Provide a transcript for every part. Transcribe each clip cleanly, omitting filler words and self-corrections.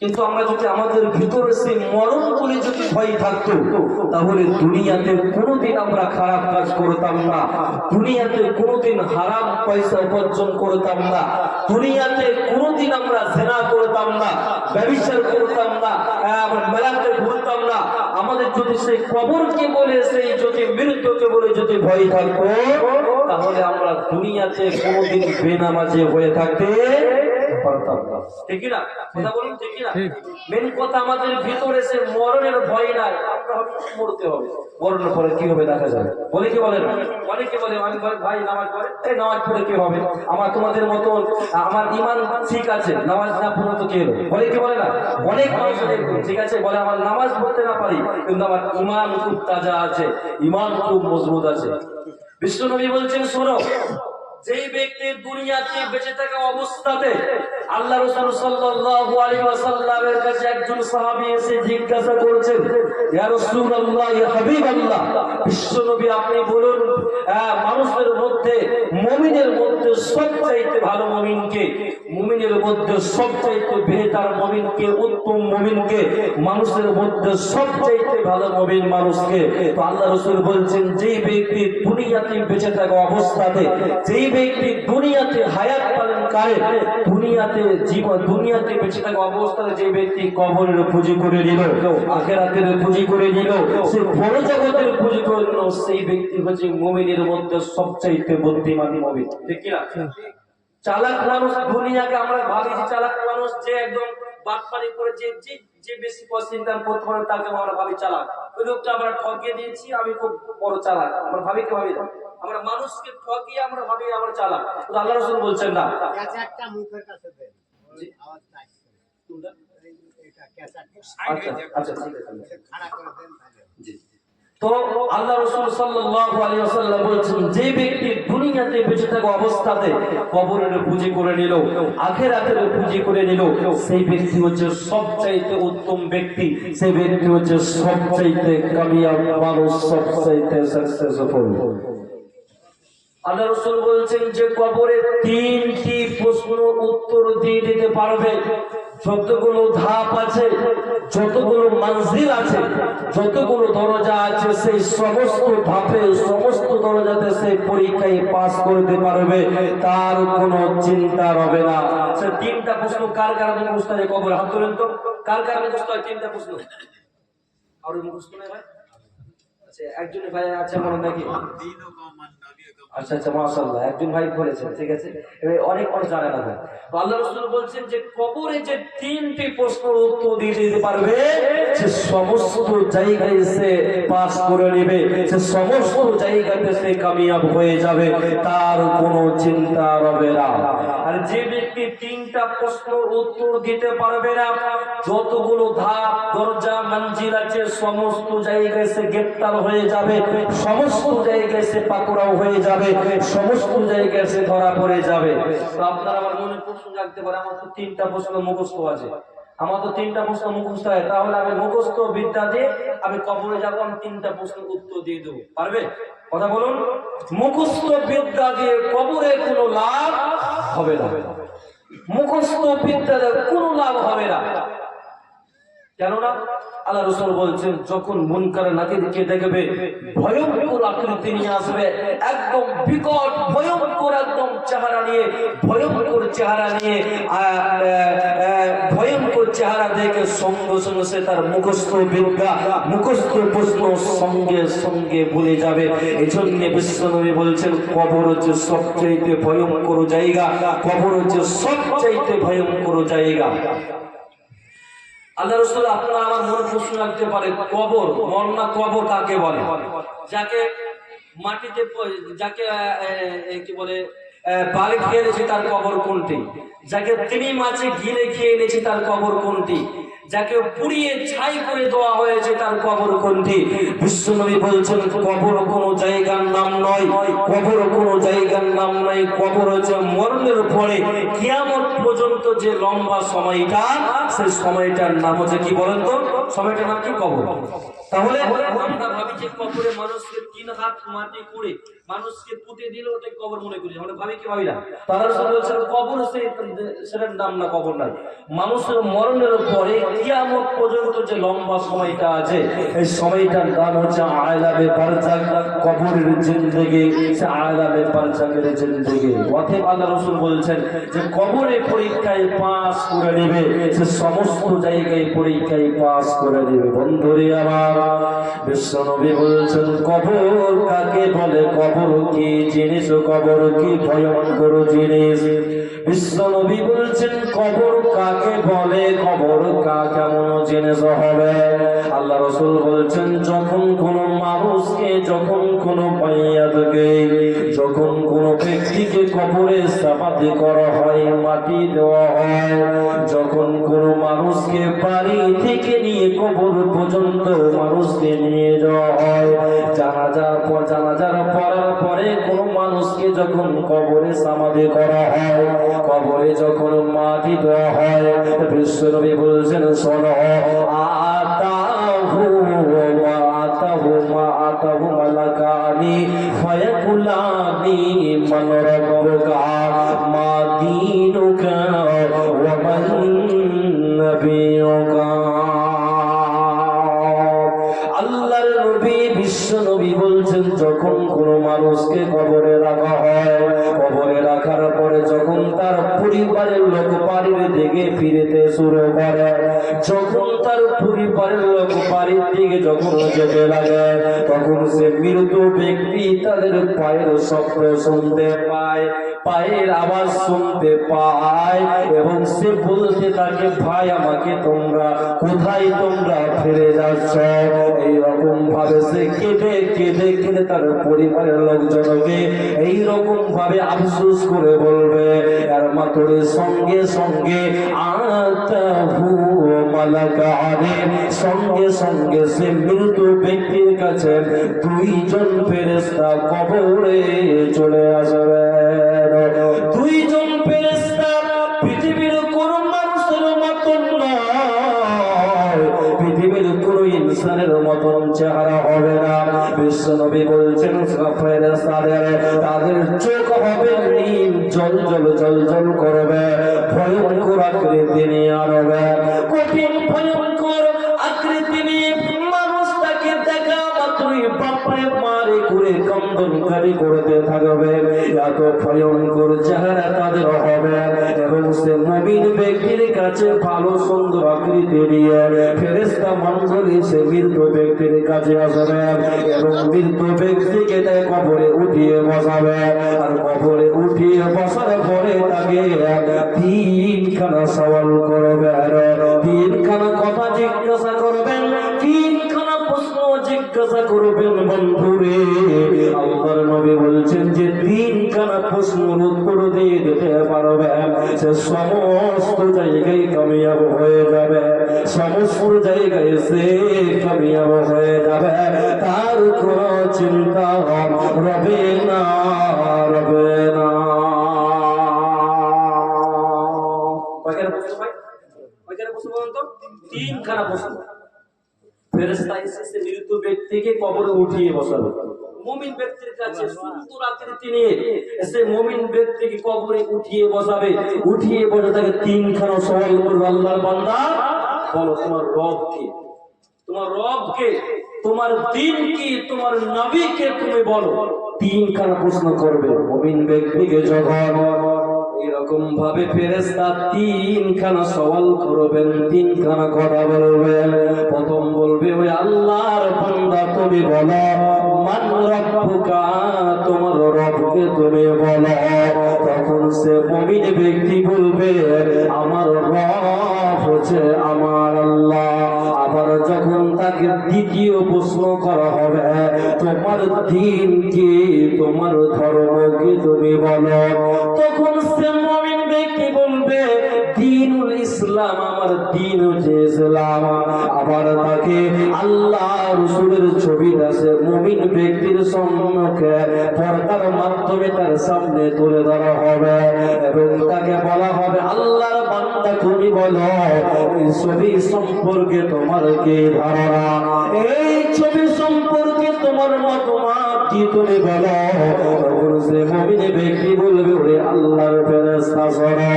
কিন্তু আমরা যদি আমাদের ভিতরে সেই মরণ বলে যদি ভয় থাকতো, তাহলে দুনিয়াতে কোনোদিন আমরা খারাপ কাজ করতাম না, দুনিয়াতে কোনোদিন হারাম পয়সা উপার্জন করতাম না, দুনিয়াতে কোনোদিন আমরা জেনা করতাম না, ব্যভিচার করতাম না, আমরা মেলাতে ঘুরতাম না। আমাদের যদি সেই কবরকে বলে, সেই যদি মৃত্যুকে বলে যদি ভয় থাকতো, তাহলে আমরা দুনিয়াতে কোনোদিন বেনামাজি হয়ে থাকতে পারতাম না। ঠিক না? কথা বলুন, ঠিক না? মেন কথা আমাদের ভিতরে সে মরণের ভয় নাই, আমরা মরতে হবে, মরণের পরে কি হবে দেখা যাবে। বলে কি বলেন? অনেকে বলে আমি ভাই নামাজ পড়ে, এই নামাজ পড়ে কি হবে, আমার তোমাদের মতো আমার ইমান ঠিক আছে, নামাজ না পড়লে তো কি হবে, বলে কি বলে না? অনেক মানুষ ঠিক আছে বলে আমার নামাজ পড়তে না পারি, কিন্তু আমার ইমান খুব তাজা আছে, ইমান খুব মজবুত আছে। বিষ্ণু নবী বলছেন, শোনো, যেই ব্যক্তি দুনিয়াতে বেঁচে থাকা অবস্থাতে আল্লাহ রাসূল সাল্লাল্লাহু আলাইহি ওয়াসাল্লামের কাছে একজন সাহাবী এসে জিজ্ঞাসা করছেন, ইয়া রাসূলুল্লাহ, ইয়া হাবিবাল্লাহ, বিশ্বনবী আপনি বলুন মানুষের মধ্যে, মুমিনের মধ্যে সবচাইতে ভালো মুমিনকে, মুমিনের মধ্যে সবচাইতে বেহতর মুমিনকে, উত্তম মুমিনকে, মানুষের মধ্যে সবচাইতে ভালো মুমিন মানুষকে? তো আল্লাহ রাসূল বলছেন, যেই ব্যক্তি দুনিয়াতে বেঁচে থাকা অবস্থাতে, যেই ব্যক্তি দুনিয়াতে হায়াত পালন করে, দুনিয়াতে জীবন, দুনিয়াতে বেঁচে থাকা অবস্থায় যে ব্যক্তি কবরের পুঁজি করে নিল, আখিরাতের পুঁজি করে নিল, সে বড় জগতের পুঁজি করে নিল, সেই ব্যক্তি হচ্ছে মুমিনের মধ্যে সবচাইতে বুদ্ধিমান মুমিন। ঠিক কি না? চালাক মানুষ, দুনিয়াকে আমরা ভাবি যে চালাক মানুষ যে একদম বাটপারি করে যে বেশি পয়সা ইনকাম করতে পারে তাকে আমরা ভাবি চালাক। ওই লোকটা আমরা ঠকিয়ে দিয়েছি, আমি খুব বড় চালাক, আমরা ভাবি কি ভাবি না? আমরা মানুষকে ঠকিয়ে আমরা ভাবি আমরা চালাক। আল্লাহ রাসূল বলছেন না, একটা মুখের কাছে দেন আওয়াজ নাই, এটা ক্যাসেট আচ্ছা ঠিক আছে, খাড়া করে দেন জি। তো আল্লাহ রাসূল সাল্লাল্লাহু আলাইহি ওয়াসাল্লাম বলেছেন, যে ব্যক্তি দুনিয়াতে বেঁচে থাকা অবস্থাতে কবরের পুঁজি করে নিল, আখিরাতের পুঁজি করে নিল, সেই ব্যক্তি হচ্ছে সবচাইতে উত্তম ব্যক্তি, সেই ব্যক্তি হচ্ছে সবচাইতে কামিয়াব মানুষ, সবচাইতে সাকসেসফুল। আল্লাহ রাসূল বলছেন যে কবরে তিনটি প্রশ্ন উত্তর দিয়ে দিতে পারবে। যতগুলো ধাপ আছে, যতগুলো মঞ্জিল আছে, যতগুলো দরজা আছে, সেই সমস্ত ধাপে, সমস্ত দরজাতে সেই পরীক্ষায় পাস করতে পারবে, তার কোনো চিন্তা হবে না। সে তিনটা প্রশ্ন কার কার মুখস্থ হয় কবরে? হাত তোলেন তো, কার কার মুখস্থ হয় তিনটা প্রশ্ন? আর মুখস্থ নেই ভাই? আচ্ছা, একজন ভাই আছে মনে নাকি? আচ্ছা আচ্ছা, মাশাআল্লাহ, একজন ভাই বলেছেন, ঠিক আছে। এবার অনেক মানুষ জানে না। তো আল্লাহ রাসূল বলছেন যে কবরে যে তিনটি প্রশ্নের উত্তর দিয়ে দিতে পারবে, সে সমস্ত জায়গায় সে পাস করে নেবে, সে সমস্ত জায়গাতে সে কামিয়াব হয়ে যাবে, তার কোনো চিন্তা হবে না। আর যে ব্যক্তি তিনটা প্রশ্নের উত্তর দিতে পারবে না, যতগুলো ধাপ, দরজা, মঞ্জিল আছে, সমস্ত জায়গায় সে গ্রেফতার হয়ে যাবে, সমস্ত জায়গায় সে পাকড়াও হয়ে যাবে, সমস্ত জায়গায় সে ধরা পড়ে যাবে। তো আপনারা আমার মনে প্রশ্ন জাগতে পারে, আমার তো তিনটা প্রশ্ন মুখস্থ আছে, আমার তো তিনটা প্রশ্ন মুখস্থ হয়, তাহলে আমি মুখস্থ বিদ্যা দিয়ে আমি কবরে যাবো, আমি তিনটা প্রশ্নের উত্তর দিয়ে দেবো, পারবে? কথা বলুন। মুখস্থ বিদ্যা দিয়ে কবরে কোনো লাভ হবে না, মুখস্থ বিদ্যা দিয়ে কোনো লাভ হবে না। কেননা আল্লাহ রাসূল বলছেন, যখন মুনকার নাকিরকে দেখবে, ভয়ঙ্কর আকৃতি নিয়ে আসবে, একদম বিকট ভয়ঙ্কর একদম চেহারা নিয়ে, ভয়ঙ্কর চেহারা নিয়ে, ভয়ঙ্কর চেহারা দেখে সঙ্গে সঙ্গে সে তার মুখস্থ বিদ্যা, মুখস্থ প্রশ্ন সঙ্গে সঙ্গে ভুলে যাবে। এই জন্য বিশ্বনবী বলছেন, কবর হচ্ছে সবচাইতে ভয়ঙ্কর জায়গা, কবর হচ্ছে সবচাইতে ভয়ঙ্কর জায়গা। আল্লাহ রাসূল, আপনারা আমার মনে প্রশ্ন রাখতে পারে, কবর, মরনা কবর কাকে বলে? যাকে মাটিতে, যাকে কি বলে, বালি খেয়ে নিয়েছে তার কবর কোনটি? যাকে তিনি মাছে গিলে খেয়ে নিয়েছে তার কবর কোনটি? যাকে পুড়িয়ে ছাই করে দেওয়া হয়েছে তার কবর কোনটি? বিশ্বনবী বলছেন, কবর কোনো জায়গার নাম নয়, কবর কোনো জায়গার নাম নয়, কবর হচ্ছে মরণের পরে কিয়ামত পর্যন্ত যে লম্বা সময়টা, সেই সময়টার নাম হচ্ছে কি বলেন তো? সময়টার নাম কি কবর। তাহলে আমরা ভাবি যে কবরে মানুষকে 3 হাত মাটি করে মানুষকে পুঁতে দিলে ওটাই কবর মনে করি, আমরা ভাবি কি ভাবি না? তারা বলছেন কবর সেটার নাম না, কবর নাই। মানুষের মরণের পরে কিয়ামত পর্যন্ত যে লম্বা সময়টা আছে, এই সময়টার নাম হচ্ছে আলাবে বারজাখ, কবরের জিন্দেগি, সে আলাবে বারজাখের জিন্দেগি। অতএব আল্লাহ রাসূল বলছেন যে কবরে পরীক্ষায় পাস করে নেবে, সে সমস্ত জায়গায় পরীক্ষায় পাস করে নেবে। বন্ধুরে আমার, বিশ্ব নবী বলছেন কবর কাকে বলে, কবর কি জিনিস, কবর কি ভয়ঙ্কর জিনিস। বিশ্ব নবী বলছেন কবর কাকে বলে, কবর কেমন জিনিস হবে। আল্লাহ রাসূল বলছেন যখন কোন মানুষকে, যখন কোন মাইয়াতকে, যখন কোন ব্যক্তিকে কবরে সমাধি করা হয়, মাটি দেওয়া হয়, যখন কোন মানুষকে বাড়ি থেকে নিয়ে কবর পর্যন্ত মানুষকে নিয়ে যাওয়া হয়, জানাজার পড়ার পরে কোন মানুষকে যখন কবরে সমাধি করা হয়, কবরে যখন মাটি দেওয়া হয়, বিশ্বনবী বলছেন শোনো, আতাহু মালাকানি ফায়াকুলানি মান রাব্বুকা মা দীনুকা ওয়া মান নাবিয়ুকা। আল্লাহর নবী বিশ্ব নবী বলছেন যখন কোন মানুষকে কবরে রাখা হয়, কবরে রাখার পরে যখন তার পরিবারের লোক বাড়ির দিকে ফিরতে শুরু করে, যখন তার পরিবারের লোক বাড়ির দিকে যখন যেতে লাগে, তখন সে মৃত ব্যক্তি তাদের পায়ের শব্দ শুনতে পায়, পায়ের আওয়াজ শুনতে পায়, এবং সে বলতে থাকে ভাই আমাকে তোমরা কোথায়, তোমরা ফিরে যাচ্ছ। এইরকম ভাবে সে কেঁদে কেঁদে কেঁদে তার পরিবারের লোকজনকে এইরকম ভাবে আফসোস করে বলবে, আর মাত্র সঙ্গে সঙ্গে আতাহু মালাকানি, সঙ্গে সঙ্গে সে মৃত ব্যক্তির কাছে 2 জন ফেরেশতা কবরে চলে আসবে। 2 জন ফেরেশতা পৃথিবীর কোন মানুষের মতন নয়, পৃথিবীর কোন ইনসানের মতন চেহারা হবে না। বিশ্ব নবী বলছেন ফেরেশতাদের তাদের চোখ হবে নীল, জল জল জল জল করবে, ভয়ঙ্কর আকৃতি নিয়ে আনবে, কঠিন ভয়ঙ্কর আকৃতি নিয়ে মানুষ তাকে দেখা মাত্রই বাপরে মারে করে কন্দনকারী করতে থাকবে, এত ভয়ঙ্কর চেহারা তাদের হবে। এবং সে মুমিন ব্যক্তির কাছে ভালো সুন্দর আকৃতি নিয়ে ফেরেশতা মণ্ডলী সে মৃত ব্যক্তির কাছে আসবে, এবং মৃত ব্যক্তিকে তাই কবরে উঠিয়ে বসাবে, আর কবরে উঠিয়ে বসার পরে তাকে 3খানা সওয়াল করবে, 3খানা কথা জিজ্ঞাসা করবেন, 3খানা প্রশ্ন জিজ্ঞাসা করবেন। বন্ধুরে, আল্লাহর নবী বলছেন যে 3খানা প্রশ্নের উত্তর দিয়ে দিতে পারবে, সে সমস্ত জায়গায় কামিয়াব হয়ে যাবে, সমস্ত জায়গায় সে কামিয়াব হয়ে যাবে, তার কোনো চিন্তা রবে না, রবে না। কয়খানা প্রশ্ন ভাই? কয়খানা প্রশ্ন বলুন তো? 3খানা প্রশ্ন। ফেরেশতা এসে মৃত ব্যক্তিকে কবরে উঠিয়ে বসাবে, মুমিন ব্যক্তির কাছে সুন্দর আকৃতি নিয়ে এসে মুমিন ব্যক্তিকে কবরে উঠিয়ে বসাবে, উঠিয়ে বসে তাকে 3খানা সওয়াল করবে, আল্লাহর বান্দা বলো তোমার রব কে, তোমার রব কে, তোমার দ্বীন কি, তোমার নবী কে, তুমি বলো। 3খানা প্রশ্ন করবে মুমিন ব্যক্তিকে যখন, এরকম ভাবে ফেরেশতা 3খানা সওয়াল করবেন, 3খানা কথা বলবেন। প্রথম বলবে ওই আল্লাহর বান্দা তুমি বলো মান রাব্বুকা, তোমার রবকে তুমি বলো। তখন সে মুমিন ব্যক্তি বলবে আমার রব হচ্ছে আমার আল্লাহ। আবার যখন তাকে দ্বিতীয় প্রশ্ন করা হবে তোমার দ্বীন কি, তোমার ধর্ম কি তুমি বলো। তখন সে মুমিন ব্যক্তি বলবে দ্বীনুল ইসলাম, আমার দিন হচ্ছে ইসলাম। আবার তাকে আল্লাহ রাসূলের ছবি আছে মুমিন ব্যক্তির সম্মুখে পর্দার মাধ্যমে তার সামনে তুলে ধরা হবে এবং তাকে বলা হবে, আল্লাহর বান্দা তুমি বলো এই ছবি সম্পর্কে তোমার কি ধারণা, এই ছবি সম্পর্কে তোমার মতামত কি তুমি বলো। তখন সে মুমিন ব্যক্তি বলবে, ওরে আল্লাহর ফেরেশতা শোনো,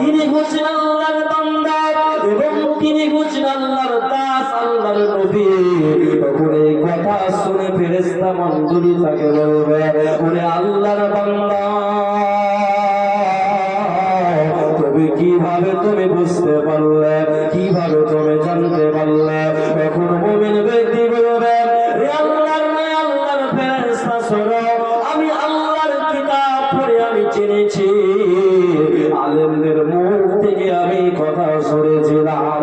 ইনি হচ্ছেন আল্লাহর বান্দা এবং তিনি হচ্ছেন আল্লাহর দাস, আল্লাহর নবী। তখন এই কথা শুনে ফেরেশতা মণ্ডলী তাকে বলবে, ওরে আল্লাহর বান্দা, তুমি কিভাবে তুমি বুঝতে পারলে, কিভাবে তুমি জানতে পারলে। তখন মুমিন ব্যক্তি বলবে, হে আল্লাহর নবী, আল্লাহর ফেরেশতা শোনো, আমি আল্লাহর কিতাব পড়ে আমি জেনেছি, আলেমদের মুখ থেকে আমি কথা শুনেছিলাম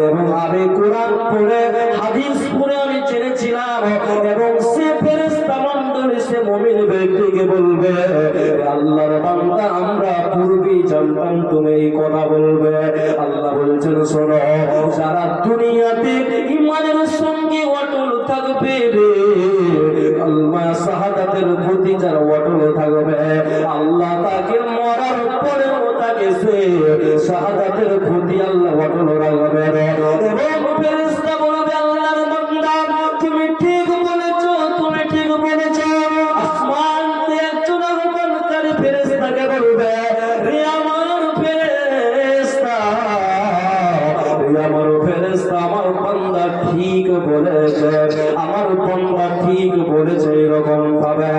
এবং আমি কোরআন পড়ে হাদিস পড়ে আমি জেনেছিলাম। এবং সে ফেরেশতা মণ্ডলী সে মুমিন ব্যক্তিকে বলবে, আল্লাহর বান্দা, আমরা পূর্বেই জানতাম তুমি এই কথা বলবে। আল্লাহ বলছেন, শোনো, যারা দুনিয়াতে ঈমানের সঙ্গে অটল থাকবে রে, আল্লাহ শাহাদাতের প্রতি যারা অটল থাকবে, আল্লাহ তাকে মরার পরেও তাকে সে শাহাদাতের প্রতি আল্লাহ অটল রাখবে। এবং ফেরেশতা বলবে, আল্লাহর বান্দা, তুমি ঠিক বলেছো, তুমি ঠিক বলেছো। আসমান থেকে একজন আগমনকারী ফেরেশতাকে বলবে, রে আমার ফেরেশতা, রে আমার ফেরেশতা, আমার বান্দা ঠিক বলেছে, আমার বান্দা ঠিক বলেছে। এরকম ভাবে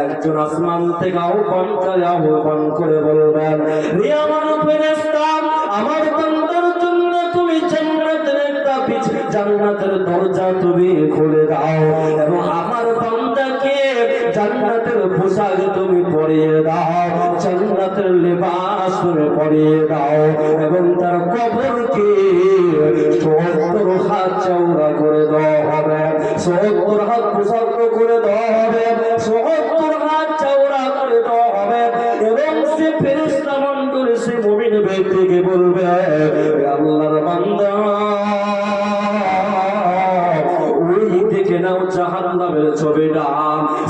একজন আসমান থেকে আহ্বান করে বলবেন, রে আমার ফেরেশতা, আমার বান্দার জন্য তুমি জান্নাতের একটা জান্নাতের দরজা তুমি খুলে দাও এবং আমার বান্দাকে জান্নাতের পোশাক তুমি পরিয়ে দাও, জান্নাতের লিবাস তুমি পরিয়ে দাও এবং তার কবরকে ৭০ হাত চওড়া করে দেওয়া হবে, ৭০ হাত প্রশস্ত করে দেওয়া হবে, ৭০ হাত চওড়া করে দেওয়া হবে। এবং সে ফেরেশতা মণ্ডলী সে মুমিন ব্যক্তিকে বলবে, আল্লাহর বান্দা, ওই দেখে নাও জাহান্নামের ছবিটা,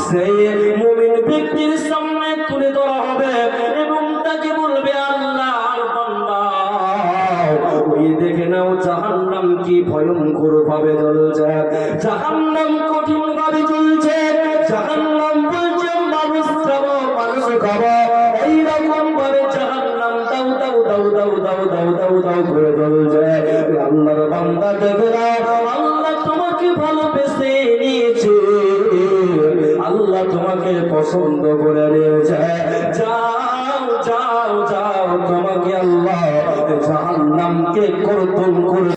সেই মুমিন ব্যক্তির সামনে তুলে ধরা হবে এবং তাকে বলবে, আল্লাহর বান্দা, ওই দেখে নাও জাহান্নাম কি ভয়ঙ্কর ভাবে জ্বলছে, জাহান্নাম কঠিন ভাবে জ্বলছে, জাহান্নাম বলছে মানুষ খাবো, মানুষ খাবো, এইরকম ভাবে জাহান্নাম দাউ দাউ দাউ দাউ দাউ দাউ দাউ দাউ করে জ্বলছে। আল্লাহর বান্দা দেখে নাও, আল্লাহ তোমাকে ভালোবেসে নিয়েছে, আল্লাহ তোমাকে পছন্দ করে নিয়েছে, যাও যাও যাও, তোমাকে আল্লাহ জাহান্নামকে কর্তন করে